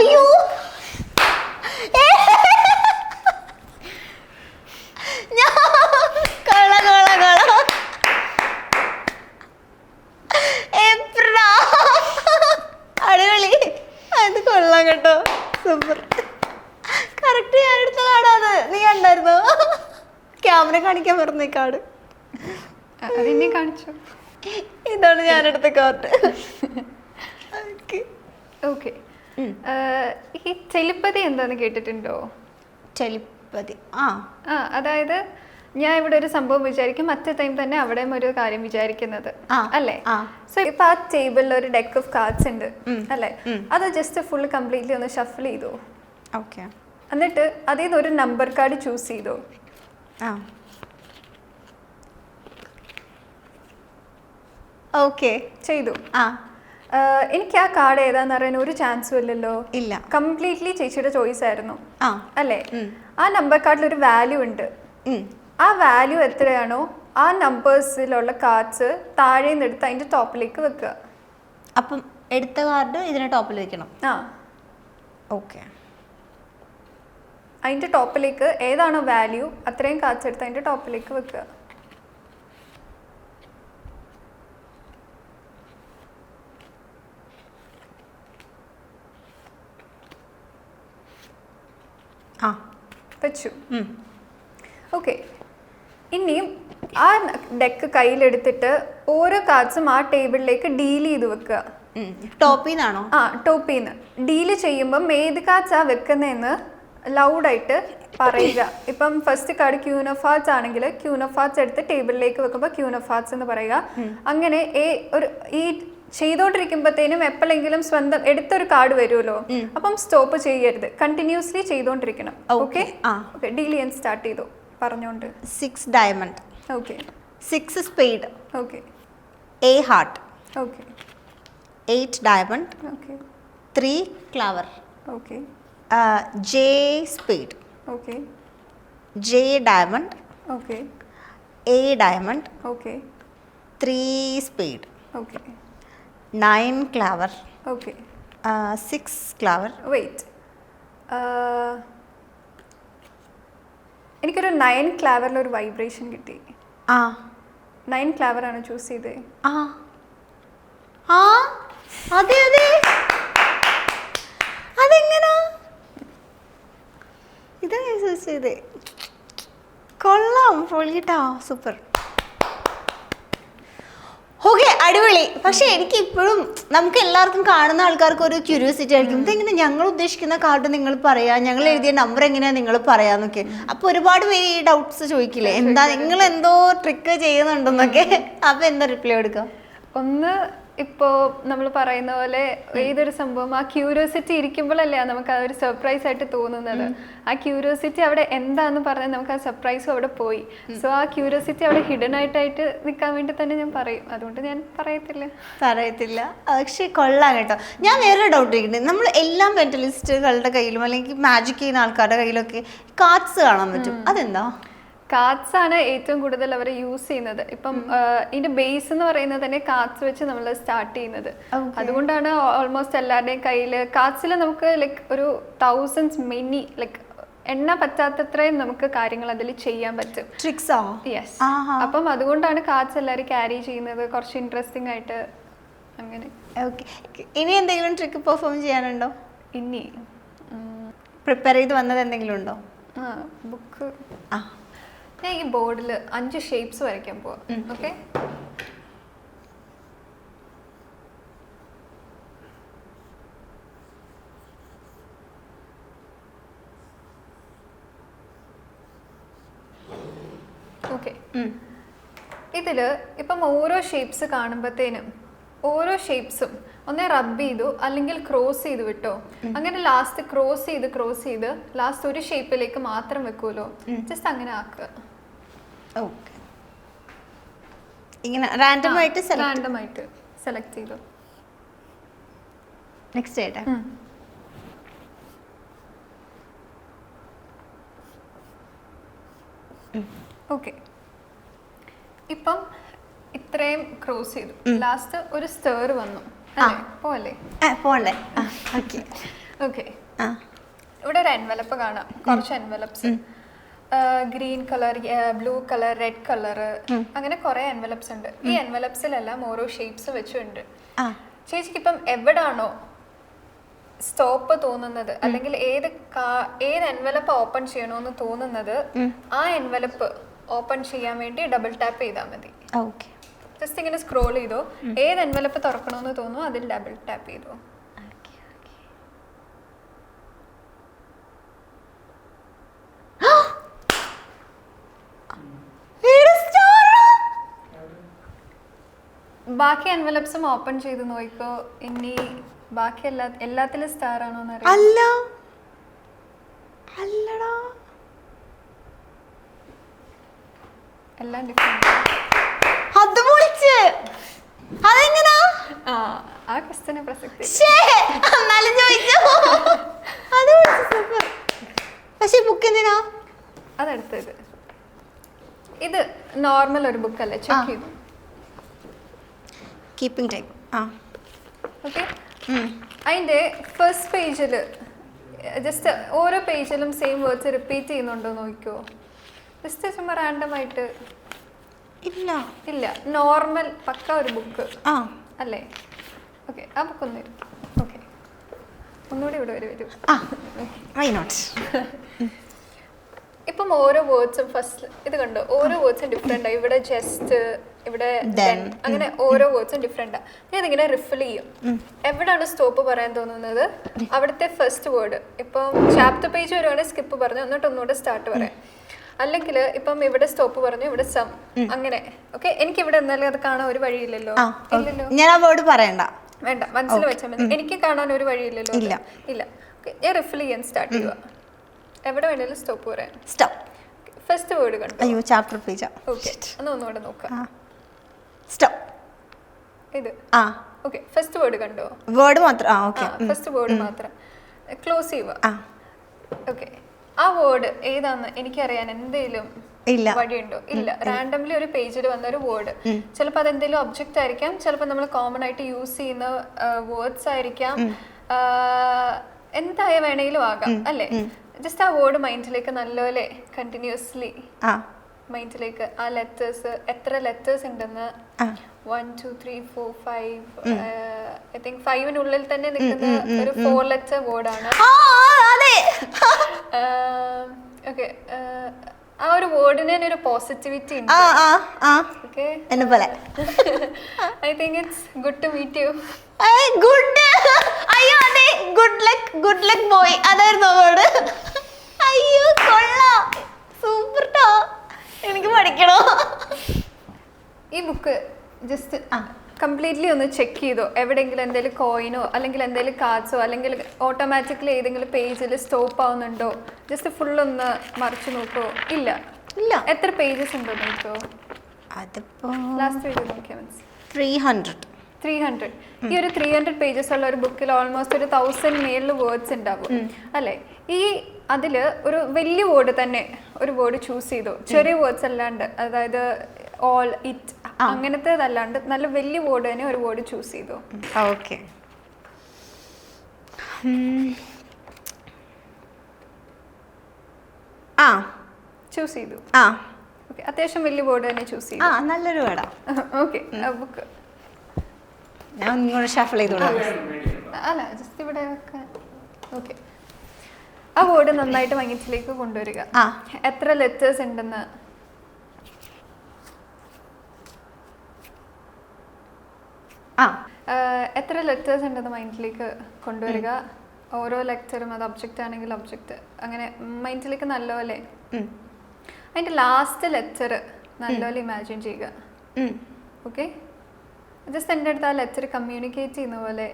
അടിപൊളി, അത് കൊള്ളാം കേട്ടോ, സൂപ്പർ. കറക്റ്റ് ഞാൻ എടുത്ത കാർഡാ അത്. നീ കണ്ടായിരുന്നോ? കാണിക്കാൻ പറഞ്ഞ കാർഡ്. അതിനെ കാണിച്ചു. ഇതാണ് ഞാനെടുത്ത കാർഡ്. ഓക്കെ. ഈ ടെലിപ്പതി എന്താന്ന് കേട്ടിട്ടുണ്ടോ? ടെലിപ്പതി അതായത് ഞാൻ ഇവിടെ ഒരു സംഭവം വിചാരിക്കും, മറ്റേ ടൈം തന്നെ അവിടെ ഒരു കാര്യം വിചാരിക്കുന്നത് അല്ലേ? സോ ഇപ്പൊ ആ ടേബിളിൽ ഒരു ഡെക്ക് ഓഫ് കാർഡ്സ് ഉണ്ട് അല്ലേ? അത് ജസ്റ്റ് ഫുൾ കംപ്ലീറ്റ്ലി ഒന്ന് ഷഫിൾ ചെയ്തു. ഓക്കെ. എന്നിട്ട് അതിൽ നിന്ന് ഒരു നമ്പർ കാർഡ് ചൂസ് ചെയ്തു. ഓക്കെ ചെയ്തു. എനിക്ക് ആ കാർഡ് ഏതാന്ന് അറിയാൻ ഒരു ചാൻസും ഇല്ലല്ലോ. ഇല്ല. കംപ്ലീറ്റ്ലി ചേച്ചിയുടെ ചോയ്സ് ആയിരുന്നു അല്ലേ? ആ നമ്പർ കാർഡിൽ ഒരു വാല്യൂ ഉണ്ട്. ആ വാല്യൂ എത്രയാണോ ആ നമ്പേഴ്സിലുള്ള കാർഡ്സ് താഴെ നിന്ന് എടുത്ത് അതിന്റെ ടോപ്പിലേക്ക് വെക്കുക. അപ്പം എടുത്ത കാർഡ് ഇതിന്റെ ടോപ്പിൽ വെക്കണം. ഓക്കെ. അതിന്റെ ടോപ്പിലേക്ക് ഏതാണോ വാല്യൂ അത്രയും കാർഡ്സ് എടുത്ത് അതിന്റെ ടോപ്പിലേക്ക് വെക്കുക. വെച്ചു. ഓക്കെ. ഇനിയും ആ ഡെക്ക് കയ്യിലെടുത്തിട്ട് ഓരോ കാർഡ്സും ആ ടേബിളിലേക്ക് ഡീൽ ചെയ്ത് വെക്കുക. ടോപ്പിന്നാണോ? ടോപ്പിന്ന് ഡീൽ ചെയ്യുമ്പം ഏത് കാർഡ്സാ വെക്കുന്നതെന്ന് ലൗഡായിട്ട് പറയുക. ഇപ്പം first card queen of hearts ആണെങ്കിൽ ക്യൂൻ ഓഫ് ഹാർട്സ് എടുത്ത് ടേബിളിലേക്ക് വെക്കുമ്പോൾ ക്യൂൻ ഓഫ് ഹാർട്സ് എന്ന് പറയുക. അങ്ങനെ ഈ ചെയ്തോണ്ടിരിക്കുമ്പോഴത്തേനും എപ്പോഴെങ്കിലും സ്വന്തം എടുത്തൊരു കാർഡ് വരുമല്ലോ, അപ്പം സ്റ്റോപ്പ് ചെയ്യരുത്, കണ്ടിന്യൂസ്ലി ചെയ്തോണ്ടിരിക്കണം. ഓക്കെ. ഓക്കെ, ഡീൽ ചെയ്യാൻ സ്റ്റാർട്ട് ചെയ്തു പറഞ്ഞോണ്ട്. 6 diamond. Okay. 6 spade. Okay. A heart. Okay. 8 diamond. Okay. 3 ക്ലവർ. Okay. J spade. Okay. J diamond. Okay. A diamond. Okay. 3 spade. Okay. 9 ക്ലവർ. ഓക്കെ. 6 ക്ലവർ. വെയിറ്റ്, എനിക്കൊരു 9 ക്ലാവറിൽ ഒരു വൈബ്രേഷൻ കിട്ടി. 9 ക്ലാവർ ആണ് ചൂസ് ചെയ്തത്. അതെ അതെ, അതെങ്ങനാ ഇതാ ഞാൻ ചൂസ് ചെയ്തേ. കൊള്ളാം, പൊളിട്ടാ, സൂപ്പർ. ഓക്കെ, അടിപൊളി. പക്ഷെ എനിക്ക് ഇപ്പോഴും നമുക്ക് എല്ലാവർക്കും കാണുന്ന ആൾക്കാർക്ക് ഒരു ക്യൂരിയോസിറ്റി ആയിരിക്കും, ഇതെങ്ങനെ ഞങ്ങൾ ഉദ്ദേശിക്കുന്ന കാർഡ് നിങ്ങൾ പറയാ, ഞങ്ങൾ എഴുതിയ നമ്പർ എങ്ങനെയാ നിങ്ങൾ പറയാന്നൊക്കെ. അപ്പൊ ഒരുപാട് പേര് ഈ ഡൗട്ട്സ് ചോദിക്കില്ലേ, എന്താ നിങ്ങൾ എന്തോ ട്രിക്ക് ചെയ്യുന്നുണ്ടെന്നൊക്കെ. അപ്പൊ എന്താ റിപ്ലൈ കൊടുക്കാം? ഒന്ന്, ഇപ്പോൾ നമ്മൾ പറയുന്ന പോലെ ഏതൊരു സംഭവം ആ ക്യൂരിയോസിറ്റി ഇരിക്കുമ്പോഴല്ലേ നമുക്ക് അതൊരു സർപ്രൈസ് ആയിട്ട് തോന്നുന്നത്. ആ ക്യൂരിയോസിറ്റി അവിടെ എന്താന്ന് പറഞ്ഞാൽ നമുക്ക് ആ സർപ്രൈസും അവിടെ പോയി. സോ ആ ക്യൂരിയോസിറ്റി അവിടെ ഹിഡൻ ആയിട്ട് നിൽക്കാൻ വേണ്ടി തന്നെ ഞാൻ പറയും. അതുകൊണ്ട് ഞാൻ പറയത്തില്ല. പക്ഷെ കൊള്ളാം കേട്ടോ. ഞാൻ വേറൊരു ഡൗട്ട് ചോദിക്കുന്നത്, നമ്മൾ എല്ലാ മെന്റലിസ്റ്റുകളുടെ കയ്യിലും അല്ലെങ്കിൽ മാജിക് ചെയ്യുന്ന ആൾക്കാരുടെ കയ്യിലൊക്കെ കാർഡ്സ് കാണാൻ പറ്റും, അതെന്താ? കാർഡ്സ് ആണ് ഏറ്റവും കൂടുതൽ അവർ യൂസ് ചെയ്യുന്നത്. ഇപ്പം ഇതിന്റെ ബേസ് എന്ന് പറയുന്നത് തന്നെ കാർഡ്സ് വെച്ച് നമ്മൾ സ്റ്റാർട്ട് ചെയ്യുന്നത്. അതുകൊണ്ടാണ് ഓൾമോസ്റ്റ് എല്ലാവരുടെയും കയ്യിൽ കാർഡ്സിൽ നമുക്ക് ലൈക്ക് ഒരു തൗസൻഡ്സ് മെനി ലൈക്ക് എണ്ണ പറ്റാത്തത്രയും നമുക്ക് കാര്യങ്ങൾ അതിൽ ചെയ്യാൻ പറ്റും. ട്രിക്സോ? യെസ്. അപ്പം അതുകൊണ്ടാണ് കാർഡ്സ് എല്ലാവരും ക്യാരി ചെയ്യുന്നത്, കുറച്ച് ഇൻട്രസ്റ്റിംഗ് ആയിട്ട്. അങ്ങനെ. ഓക്കെ. ഇനി എന്തെങ്കിലും ട്രിക്ക് പെർഫോം ചെയ്യാനുണ്ടോ? ഇനി പ്രിപ്പയർ ചെയ്ത് വന്നത് എന്തെങ്കിലും ഉണ്ടോ? ബുക്ക്. ഞാൻ ഈ ബോർഡിൽ 5 ഷേപ്സ് വരയ്ക്കാൻ പോവാം. ഓക്കെ. ഓക്കെ. ഇതിൽ ഇപ്പം ഓരോ ഷേപ്സ് കാണുമ്പോഴത്തേനും ഓരോ ഷേപ്സും ഒന്നേ റബ്ബ് ചെയ്തു അല്ലെങ്കിൽ ക്രോസ് ചെയ്ത് വിട്ടോ. അങ്ങനെ ലാസ്റ്റ് ക്രോസ് ചെയ്ത് ലാസ്റ്റ് ഒരു ഷേപ്പിലേക്ക് മാത്രം വെക്കുമല്ലോ, ജസ്റ്റ് അങ്ങനെ ആക്കുക. ഓക്കെ. ഇങ്ങനെ റാൻഡമായിട്ട് സെലക്ട് ചെയ്തു. നെക്സ്റ്റ് ആയിട്ട് ഓക്കെ. ഇപ്പം ഇത്രയും ക്രോസ് ചെയ്തു, ലാസ്റ്റ് ഒരു സ്റ്റർ വന്നു പോലെ. ഓക്കെ. ഇവിടെ ഒരു എൻവലപ്പ് കാണാം, കുറച്ച് envelops, green colour, blue colour, red colour, അങ്ങനെ കുറെ എൻവലപ്സ് ഉണ്ട്. ഈ എൻവലപ്സിലെല്ലാം ഓരോ ഷേപ്സ് വെച്ചുണ്ട്. ചേച്ചിക്ക് ഇപ്പം എവിടാണോ സ്റ്റോപ്പ് തോന്നുന്നത് അല്ലെങ്കിൽ ഏത് എൻവലപ്പ് ഓപ്പൺ ചെയ്യണമെന്ന് തോന്നുന്നത് ആ എൻവലപ്പ് ഓപ്പൺ ചെയ്യാൻ വേണ്ടി ഡബിൾ ടാപ്പ് ചെയ്താൽ മതി. ഓക്കെ. ജസ്റ്റ് ഇങ്ങനെ സ്ക്രോൾ ചെയ്തോ, ഏത് എൻവലപ്പ് തുറക്കണമെന്ന് തോന്നുന്നു അതിൽ ഡബിൾ ടാപ്പ് ചെയ്തോ. ബാക്കി എൻവലപ്സും ഓപ്പൺ ചെയ്ത് നോക്കിക്കോ. ഇനി ബാക്കി എല്ലാത്തിലും സ്റ്റാർ ആണോന്ന് അറിയാം. അല്ല അല്ലടാ, എല്ലാം ഡിഫറെന്റ്. അത് പൊളിച്ച്. അതെങ്ങനാ? ആ ക്വസ്റ്റ്യന് പ്രസക്തി. എന്നാലും ചോദിച്ചോ. അത് സൂപ്പർ. പക്ഷെ ബുക്ക് എന്തിനാ അതെടുത്തത്? ഇത് നോർമൽ ഒരു ബുക്ക് അല്ലേ, ചെക്ക് ചെയ്തു. Keeping time. ഓക്കെ. അതിൻ്റെ ഫസ്റ്റ് പേജിൽ ജസ്റ്റ് ഓരോ പേജിലും സെയിം വേർഡ്സ് റിപ്പീറ്റ് ചെയ്യുന്നുണ്ടോ നോക്കിക്കോ. ജസ്റ്റ് ചുമ്മാ റാൻഡം ആയിട്ട്. ഇല്ല ഇല്ല, നോർമൽ പക്ക ഒരു ബുക്ക് അല്ലേ? ഓക്കെ, ആ ബുക്ക് ഒന്ന് വരും. ഓക്കെ, ഒന്നുകൂടി ഇവിടെ വരും. ഇപ്പം ഓരോ വേർഡ്സും ഫസ്റ്റ് ഇത് കണ്ടോ, ഓരോ വേർഡ്സും ഡിഫറെൻ്റ്. ഇവിടെ ജസ്റ്റ്, ഇവിടെ ദെൻ, അങ്ങനെ ഓരോ വേർഡ്സും ഡിഫറെൻ്റ്. ഞാൻ ഇതിങ്ങനെ റിഫിൽ ചെയ്യും. എവിടെയാണ് സ്റ്റോപ്പ് പറയാൻ തോന്നുന്നത് അവിടുത്തെ ഫസ്റ്റ് വേർഡ്. ഇപ്പം ചാപ്റ്റർ പേജ് വരുവാണെങ്കിൽ സ്കിപ്പ് പറഞ്ഞു എന്നിട്ട് ഒന്നുകൂടെ സ്റ്റാർട്ട് പറയാം. അല്ലെങ്കിൽ ഇപ്പം ഇവിടെ സ്റ്റോപ്പ് പറഞ്ഞു, ഇവിടെ സം, അങ്ങനെ. ഓക്കെ, എനിക്ക് ഇവിടെ എന്നാലും അത് കാണാൻ ഒരു വഴിയില്ലല്ലോ. ഇല്ലല്ലോ, ഞാൻ ആ വേർഡ് പറയണ്ട, വേണ്ട, മനസ്സിൽ വെച്ചാൽ മതി. എനിക്ക് കാണാൻ ഒരു വഴിയില്ലല്ലോ. ഇല്ല. ഓക്കെ, ഞാൻ റിഫിൽ ചെയ്യാൻ സ്റ്റാർട്ട് ചെയ്യുക. എവിടെ വേണേലും സ്റ്റോപ്പ് പറയാം. സ്റ്റോപ്പ്. ഫസ്റ്റ് വേർഡ് കണ്ടോ? അയ്യോ, ചാപ്റ്റർ പേജാ. ഓക്കെ, എന്നാ ഒന്നുകൂടെ നോക്കാം. സ്റ്റോപ്പ്. ഇത് ഓക്കെ, ഫസ്റ്റ് വേർഡ് കണ്ടോ? വേർഡ് മാത്രം. ഓക്കെ, ഫസ്റ്റ് വേർഡ് മാത്രം. ക്ലോസ് ചെയ്യുക. ഓക്കെ, ആ വേർഡ് ഏതാന്ന് എനിക്കറിയാൻ എന്തെങ്കിലും വഴിയുണ്ടോ? ഇല്ല. റാൻഡംലി ഒരു പേജിൽ വന്ന ഒരു വേർഡ്, ചിലപ്പോൾ അതെന്തെങ്കിലും ഒബ്ജക്റ്റ് ആയിരിക്കാം, ചിലപ്പോൾ നമ്മൾ കോമൺ ആയിട്ട് യൂസ് ചെയ്യുന്ന വേർഡ്സ് ആയിരിക്കാം, എന്തായ വേണമെങ്കിലും ആകാം അല്ലേ? ജസ്റ്റ് ആ വേർഡ് മൈൻഡിലേക്ക് നല്ലപോലെ കണ്ടിന്യൂസ്ലി മൈൻഡിലേക്ക് ആ ലെറ്റേഴ്സ്, എത്ര ലെറ്റേഴ്സ് ഉണ്ടെന്ന്, 1 2 3 4 5 ഐ തിങ്ക് 5-നുള്ളിൽ തന്നെ നിൽക്കുന്ന ഒരു 4 ലെറ്റർ വേർഡാണ്. ഓക്കെ, ആ ഒരു വേർഡിന് തന്നെ ഒരു പോസിറ്റിവിറ്റി ഉണ്ട്. Okay, I think it's good to meet you. Good. അയ്യോ, അതെ, ഗുഡ് ലക്ക് ബോയ്, അതായിരുന്നു വേർഡ്. അയ്യോ, കൊള്ളാം, സൂപ്പർ ട്ടോ. എനിക്ക് പഠിക്കണോ? ഈ ബുക്ക് ജസ്റ്റ് കംപ്ലീറ്റ്ലി ഒന്ന് ചെക്ക് ചെയ്തോ. എവിടെയെങ്കിലും എന്തെങ്കിലും കോയിനോ അല്ലെങ്കിൽ എന്തെങ്കിലും കാർഡ്സോ അല്ലെങ്കിൽ ഓട്ടോമാറ്റിക്കലി ഏതെങ്കിലും പേജിൽ സ്റ്റോപ്പ് ആവുന്നുണ്ടോ? ജസ്റ്റ് ഫുള്ളൊന്ന് മറിച്ച് നോക്കോ. ഇല്ല. എത്ര പേജസ് ഉണ്ടോ നോക്കോ. അതിപ്പോ ലാസ്റ്റ് പേജ് നോക്കിയാൽ മനസ്സിലായി. 300. ഈ ഒരു 300 പേജസ് ഉള്ള ഒരു ബുക്കിൽ ഓൾമോസ്റ്റ് ഒരു 1000 മേളിൽ വേർഡ്സ് ഉണ്ടാവും അല്ലേ? ഈ അതിൽ ഒരു വലിയ വേർഡ് തന്നെ ഒരു വേർഡ് ചൂസ് ചെയ്തു. ചെറിയ വേർഡ്സ് അല്ലാണ്ട്, അതായത് ഓൾ, ഇറ്റ്, അങ്ങനത്തേതല്ലാണ്ട് നല്ല വലിയ വേർഡ് തന്നെ ഒരു വേർഡ് ചൂസ് ചെയ്തു. ഓക്കെ, ചൂസ് ചെയ്തു. ഓക്കെ, അത്യാവശ്യം വലിയ വേർഡ് തന്നെ ചൂസ് ചെയ്തു. നല്ലൊരു വേർഡാ. ഓക്കെ, ബുക്ക് ഞാൻ ഒന്നുകൂടെ ഷഫിൾ ചെയ്തോളാം. അല്ല, ജസ്റ്റ് ഇവിടെ വെക്കാൻ. ഓക്കെ, ആ വേർഡ് നന്നായിട്ട് മൈൻഡിലേക്ക് കൊണ്ടുവരിക. എത്ര ലെറ്റേഴ്സ് ഉണ്ടെന്ന് മൈൻഡിലേക്ക് കൊണ്ടുവരിക. ഓരോ ലെക്ചറും അത് ഒബ്ജക്റ്റ് ആണെങ്കിൽ ഒബ്ജക്റ്റ്, അങ്ങനെ മൈൻഡിലേക്ക് നല്ലപോലെ. അതിൻ്റെ ലാസ്റ്റ് ലെക്ചർ നല്ലപോലെ ഇമാജിൻ ചെയ്യുക. ഓക്കെ, ജസ്റ്റ് എൻ്റെ അടുത്ത് ആ ലെക്ചർ കമ്മ്യൂണിക്കേറ്റ് ചെയ്യുന്ന പോലെ.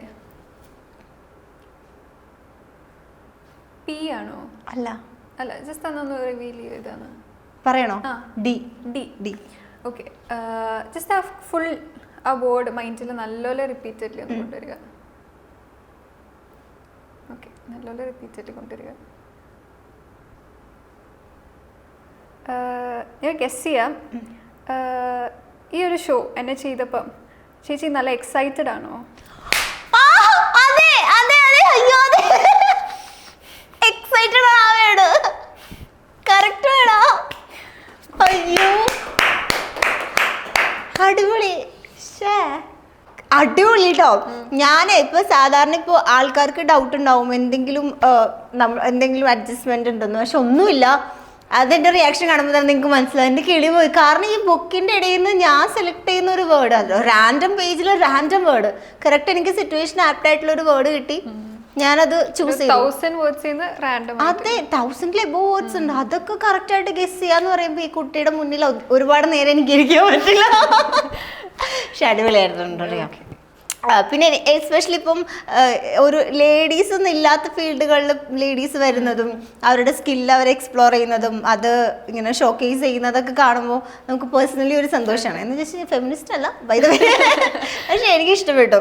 പി ആണോ? അല്ല, ജസ്റ്റ് അതൊന്ന് റിവീൽ ചെയ്താണ്. പറയണോ? ഡി. ഓക്കെ, ജസ്റ്റ് ആ ഫുൾ ആ വേർഡ് മൈൻഡിൽ നല്ലപോലെ റിപ്പീറ്റഡ്ലി ഒന്ന് കൊണ്ടുവരിക. ഓക്കെ, നല്ലപോലെ റിപ്പീറ്റഡ്ലി കൊണ്ടുവരിക. ഞാൻ ഗസ് ചെയ്യാം, ഈ ഒരു ഷോ എന്നെ ചെയ്തപ്പം ചേച്ചി നല്ല എക്സൈറ്റഡ് ആണോ? അടിപൊളി കേട്ടോ. ഞാൻ ഇപ്പൊ സാധാരണ ഇപ്പോൾ ആൾക്കാർക്ക് ഡൗട്ട് ഉണ്ടാവും എന്തെങ്കിലും എന്തെങ്കിലും അഡ്ജസ്റ്റ്മെന്റ് ഉണ്ടെന്ന്, പക്ഷെ ഒന്നുമില്ല. അതിൻ്റെ റിയാക്ഷൻ കാണുമ്പോൾ തന്നെ നിങ്ങൾക്ക് മനസ്സിലാവും എൻ്റെ കിളി പോയി. കാരണം ഈ ബുക്കിൻ്റെ ഇടയിൽ നിന്ന് ഞാൻ സെലക്ട് ചെയ്യുന്ന ഒരു വേർഡ് അല്ലോ, റാൻഡം പേജിൽ റാൻഡം വേർഡ്, കറക്റ്റ് എനിക്ക് സിറ്റുവേഷൻ ആപ്റ്റ് ആയിട്ടുള്ള ഒരു വേർഡ് കിട്ടി, ഞാനത് ചൂസ് ചെയ്തു. 1000 words അതെ, 1000 above words ഉണ്ട്. അതൊക്കെ കറക്റ്റ് ആയിട്ട് ഗസ് ചെയ്യാന്ന് പറയുമ്പോൾ ഈ കുട്ടിയുടെ മുന്നിൽ ഒരുപാട് നേരം എനിക്ക് ഇരിക്കാൻ പറ്റില്ല. പക്ഷെ അടിപൊളിയായിരുന്നു അറിയാം. പിന്നെ എസ്പെഷ്യലി ഇപ്പം ഒരു ലേഡീസ് ഒന്നും ഇല്ലാത്ത ഫീൽഡുകളിൽ ലേഡീസ് വരുന്നതും അവരുടെ സ്കില്ല് അവർ എക്സ്പ്ലോർ ചെയ്യുന്നതും അത് ഇങ്ങനെ ഷോക്കേസ് ചെയ്യുന്നതൊക്കെ കാണുമ്പോൾ നമുക്ക് പേഴ്സണലി ഒരു സന്തോഷമാണ്. എന്ന് വെച്ചാൽ ഫെമിനിസ്റ്റ് അല്ല ബൈ ദ വേ, പക്ഷെ എനിക്ക് ഇഷ്ടപ്പെട്ടു.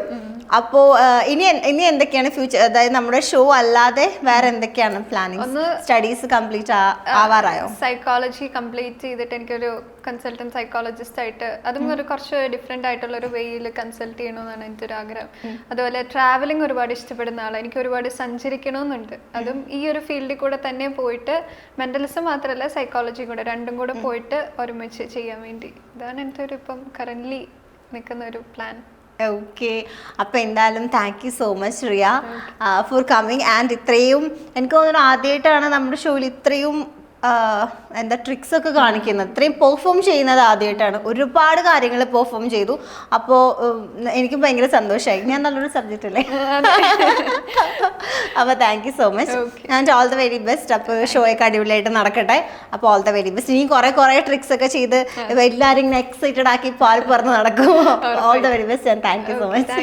അപ്പോൾ ഇനി എന്തൊക്കെയാണ് ഫ്യൂച്ചർ, അതായത് നമ്മുടെ ഷോ അല്ലാതെ വേറെ എന്തൊക്കെയാണ് പ്ലാനിങ്? സ്റ്റഡീസ് കംപ്ലീറ്റ് ആവാറായോ? സൈക്കോളജി കംപ്ലീറ്റ് ചെയ്തിട്ട് എനിക്കൊരു കൺസൾട്ടൻറ്റ് സൈക്കോളജിസ്റ്റ് ആയിട്ട്, അതും ഒരു കുറച്ച് ഡിഫറെൻ്റ് ആയിട്ടുള്ള ഒരു വേയിൽ കൺസൾട്ട് ചെയ്യണമെന്നാണ് എൻ്റെ ഒരു ആഗ്രഹം. അതുപോലെ ട്രാവലിംഗ് ഒരുപാട് ഇഷ്ടപ്പെടുന്ന ആളാണ്, എനിക്ക് ഒരുപാട് സഞ്ചരിക്കണമെന്നുണ്ട്. അതും ഈ ഒരു ഫീൽഡിൽ കൂടെ തന്നെ പോയിട്ട് മെൻ്റലിസം മാത്രമല്ല സൈക്കോളജി കൂടെ രണ്ടും കൂടെ പോയിട്ട് ഒരുമിച്ച് ചെയ്യാൻ വേണ്ടി, ഇതാണ് എൻ്റെ ഒരു ഇപ്പം കറൻ്റ്ലി നിൽക്കുന്ന ഒരു പ്ലാൻ. ഓക്കെ, അപ്പോൾ എന്തായാലും thank you so much Riya for coming. And ഇത്രയും എനിക്ക് തോന്നുന്നു ആദ്യമായിട്ടാണ് നമ്മുടെ ഷോയിൽ ഇത്രയും എന്താ ട്രിക്സ് ഒക്കെ കാണിക്കുന്നത്, ഇത്രയും പെർഫോം ചെയ്യുന്നത് ആദ്യമായിട്ടാണ്. ഒരുപാട് കാര്യങ്ങൾ പെർഫോം ചെയ്തു. അപ്പോൾ എനിക്ക് ഭയങ്കര സന്തോഷമായി. ഞാൻ നല്ലൊരു സബ്ജക്റ്റ് അല്ലേ. അപ്പോൾ thank you so much and all the very best. അപ്പോൾ ഷോയൊക്കെ അടിപൊളിയായിട്ട് നടക്കട്ടെ. അപ്പോൾ ഓൾ ദ വെരി ബെസ്റ്റ്. ഇനി കുറേ ട്രിക്സ് ഒക്കെ ചെയ്ത് എല്ലാവരും ഇങ്ങനെ എക്സൈറ്റഡ് ആക്കി പാൽ പറഞ്ഞ് നടക്കും. All the very best and thank you so much.